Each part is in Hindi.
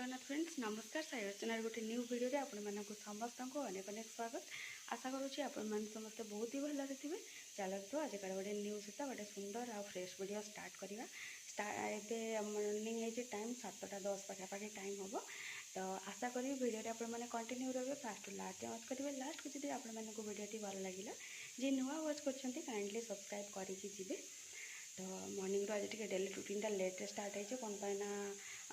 जगन्नाथ फ्रेंड्स नमस्कार साई रचनार गोटे न्यू वीडियो रे आपण मानक समस्त को अनेक अनेक स्वागत। आशा करुँच आपण मान समस्त बहुत ही भलरे थे। चलतु आज कल गोटे न्यू सहित गोटे सुंदर आ फ्रेश वीडियो स्टार्ट करवा। मॉर्निंग है टाइम 7:10 पाखापाखि टाइम हम। तो आशा करी वीडियो आपण मैंने कंटिन्यू रहे फास्ट लास्ट वाच करेंगे। लास्ट को जी आप वीडियो भल लगे जी नुआ वाच कर काइंडली सब्सक्राइब करके। तो मॉर्निंग आज टी डेली रूटीन लेट्रे स्टार्ट है कौन पाइना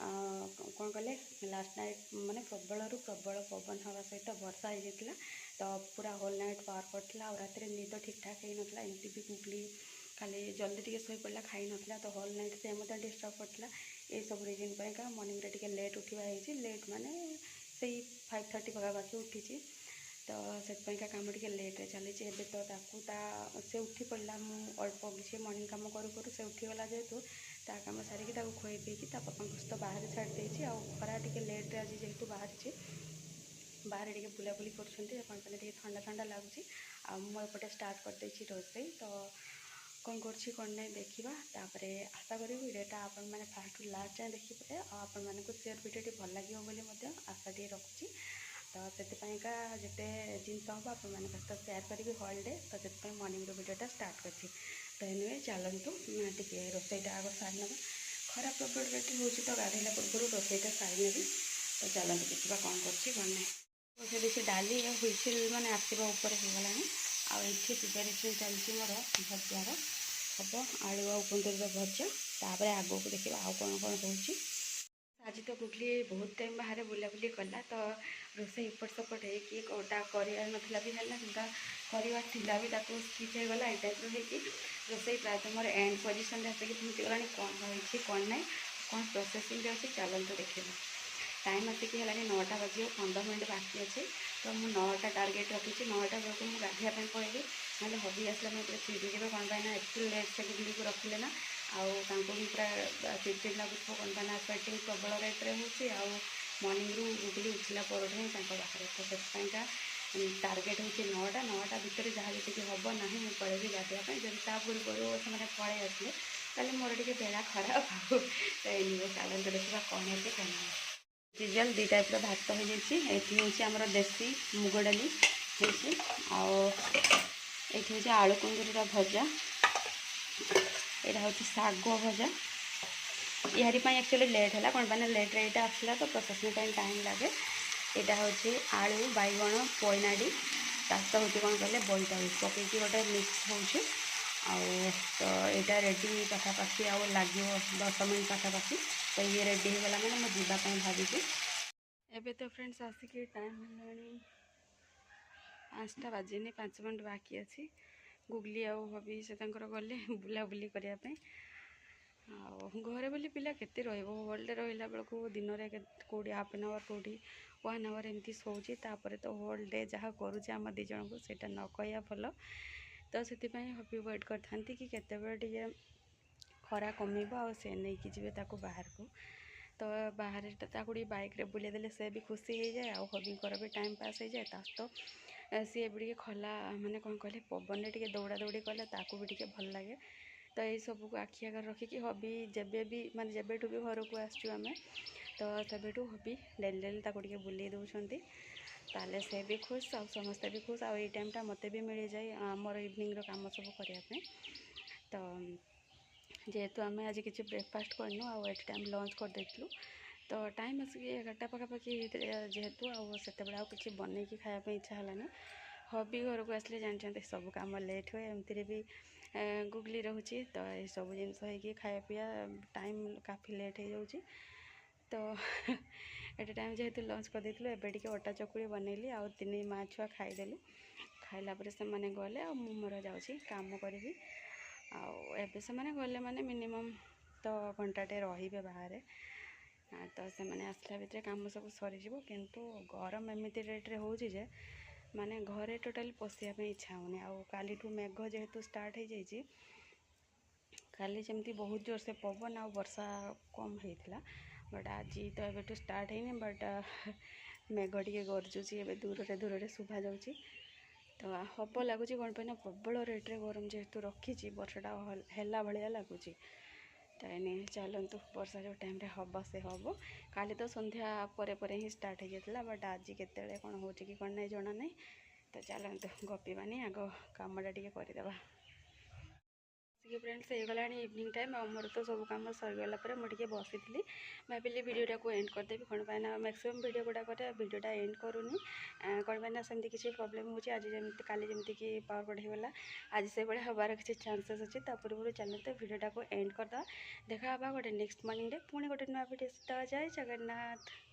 कौन कले लास्ट नाइट माने प्रबल प्रबल पवन हवा सहित वर्षा हो जाता। तो पूरा होल नाइट पावर कटला और रात निद ठीक ठाक हो नाला एमती भी गुगली खाली जल्दी टी शो पड़ा खाई नाला। तो होल नाइट से मत डिस्टर्ब करता ये सब रिजन का मॉर्निंग रे लेट उठा लेट माने से 5:30 पाखापाखि उठी। तो से कम टे लेट्रे चली एवं तो से उठी पड़ा मु अल्प किसी मॉर्निंग कम करूँ से उठीगला जेहेतु ता कम सारिकी खुई पीकी पापा सहित बाहर छाड़ देती। खरा टे लेट्रे आज जेहेतु बाहर बाहर टे बुलाबुली कर ठंडा ठंडा लगुच। मुझे स्टार्ट कर रोसई तो कौन कर कौन नहीं देखा। तापर आशा करी वीडियोटा आपण मैंने फास्ट लास्ट जाए देखिए आपण मानक शेयर वीडियो भल लगे आशा टे रखुची। तो से जिते जिनस हम आप सहित सेयार करी हल डे। तो से मॉर्निंग वीडियोटा स्टार्ट कर। तो एनिवे चलतु टे रोसईटा आग सारी ना खरा प्रबल रेट हो तो गाधेला पूर्व रोसईटा सारी नेबी। तो चलते देखा कौन कर से देखिए डाली हुईसिल मैंने आसवा ऊपर होगला आठी प्रिपेरेसन चलती मोर भजार हम आलू आ कुंदर भजा। तापर आग को देखा आउ कौन कौन हो। आज तो गुगली बहुत टाइम बाहर बुलाबुली कला। तो रोसे एपट सेपट होटा कर नाला भी है करवा भी स्किप हो गला। ये टाइप रही रोसे प्रायतः मोर एंड पोजिशन आसिक पहुँचीगला। कौन होती कौन ना कौन प्रोसेसिंग अच्छी चलते देखा। टाइम आसिक है 9टा बजे 15 मिनट बाकी अच्छे। तो मुझे 9टा टार्गेट रखी 9टा बेलू मुझे गाधेवाई पड़ेगी ना हबी आसला मुझे चिड़ी जी कौन पाई एक्चुअल लेट से गुगली को रखिले ना आउे भी पूरा चिड़चिड़ लगुच कौन पाना स्वेटिंग प्रबल रेट्रे हो मॉर्निंग रू गुगली उठला पर ही बाहर। तो से टार्गेट हो 9टा भितर जहाँ जी हम ना मुझे पड़ेगी गाधेवाई जब ता पूर्व से पलि आसले ताले मोर टे बेला खराब तो ये चलते देखा कौन है कौन सीजल दी टाइप भात हो जाए। आमर देसी मुग डाली होती आलू कुंदूर भजा यहाँ हूँ शाग भजा। यारी एक्चुअली लेट है कौन पाना लेट रे आसला तो प्रोसेसिंग टाइम लगे। यहाँ हूँ आलू बैगण पईनाड़ी चाष हूँ कौन कहले बोईतालू पकई गोटे मिक्स हो। तो यहाँ रेडी पाखापाखि आउ लगे 10 मिनट पाखापाखि। तो ये रेडी होगला मैंने मुझे जावाई भावी एबे। तो फ्रेंड्स आसिक टाइम है 5टा बाजिनी 5 मिनट बाकी अच्छी। गुगली आउ हबी से गले बुलाबुली करने घरे बोली पिला केते होल डे रहा बेलू दिन में कौटी हाफ एन आवर कौटी 1 आवर एमती सोची। तो होल डे जहाँ करुचे आम दी जन को सेटा न कहया भल। तो से हबी वेट करता कि केते टे खरा कमिब आ से नहीं कि जी बाहर को। तो बाहर बाइक रे बुले देले से भी खुशी हो जाए आ हबी भी टाइम पास हो जाए। तो सी भी खला माने कौन कहले पवन टे दौड़ा दौड़ी कले ताकू भी टे भल लगे। तो ये सब को आखि आगे रखिकी हबी जेबे भी माने जेबेठू भी घर को आसचु आमे तो तेबेठू हबी डेली डेली ताकू टे बुले दौरान ताले से भी खुश आ समस्ते भी खुश आ टाइमटा मत भी मिल जाए आमर इवनिंग काम सब करने। तो जेहेतु आम आज किसी ब्रेकफास्ट करनु आए टाइम लंच कर देलु। तो टाइम आसिक 11टा पाखापाखि जेहेतु आते कि बन कि खायापी इच्छा है हबी घर को आसले जानते सब कम लेट हुए एमती भी गुगली रोचे। तो ये सब जिन खाया पीया टाइम काफ़ी लेट हो जाऊँगी। तो एट टाइम जेहेतु लंच कर देलु एबे टिके अटा चकुड़ी बनैली आ 3 माँ छुआ खाईदेलु। खाइला से मैंने गले आ मोर जाऊँगी काम करी से मैंने गले माने मिनिमम तो घंटाटे रे बाहर। तो से मैंने आसला भितर कम सब सरीज किंतु गरम एमती रेट्रे हो माने घरे टोटाली पशिया इच्छा होनी। काली मेघ जेहेतु स्टार्ट हो जाइए काली जमती बहुत जोर से पवन आ वर्षा कम होता बट आज तो एबेठू स्टार्ट है बट मेघ टे गरजुची ए दूर दूर शुभा जाऊँगी। तो हम लगुच कौन पाइना प्रबल रेट्रे गरम जेहेतु रखी वर्षाटा है भाया लगुच। जाए चलतु वर्षा जो टाइम हम से हम काली तो संध्या पर ही स्टार्ट हो जाता बट आज केत कौन हो कि कौन नहीं जना नहीं तो चलतु गपीबानी आग कमटा टे करदे फ्रेंड्स हो गला इवनिंग टाइम आमर तो सब कम सरीगला मुझे बसी थी भाविली भिडियोटा को एंड करदेवी कौन पाई मैक्सिमम भिडियो गुड़ाक भिडियोटा एंड करूनी कौन पाई सेमती किसी प्रोब्लेम हो आज जमी काली जमी कि पावर कट होगा आज से भाई हबार किसी चांसेस अच्छी पूर्व चलते भिडियोटा को एंड करदे देखा गोटे नेक्स्ट मॉर्निंग पुणी गोटे नुआ भिडियो सहित जय जगन्नाथ।